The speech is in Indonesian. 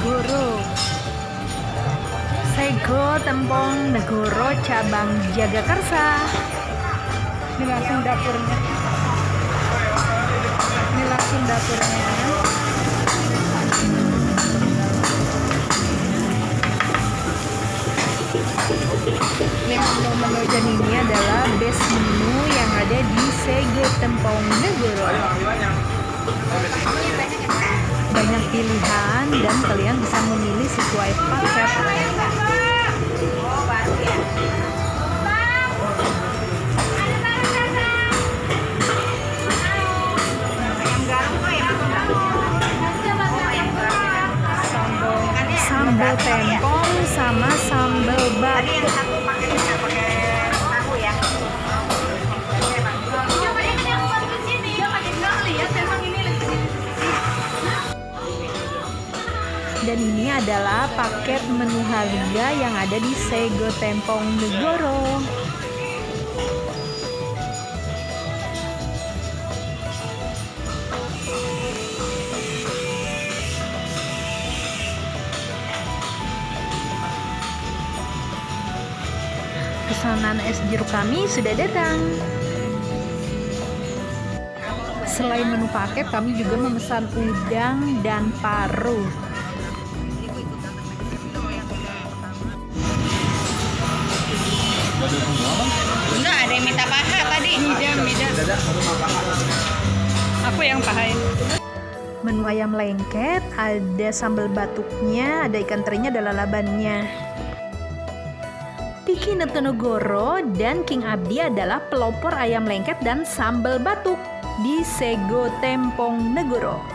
Negoro. Sego Tempong Negoro cabang Jagakarsa. Ini langsung dapurnya. Ini langsung dapurnya. Ini menu-menu dan ini adalah base menu yang ada di Sego Tempong Negoro. Banyak pilihan dan kalian bisa memilih sesuai paket. Sambal tempong sama sambal batu. Dan ini adalah paket menu harga yang ada di Sego Tempong Negoro. Pesanan es jeruk kami sudah datang. Selain menu paket, kami juga memesan udang dan paru. Enggak, ada yang minta paha tadi. Midam. Aku yang pahain. Menu ayam lengket, ada sambal batuknya, ada ikan terinya, ada lalabannya. Piki Netonegoro dan King Abdi adalah pelopor ayam lengket dan sambal batuk di Sego Tempong Negoro.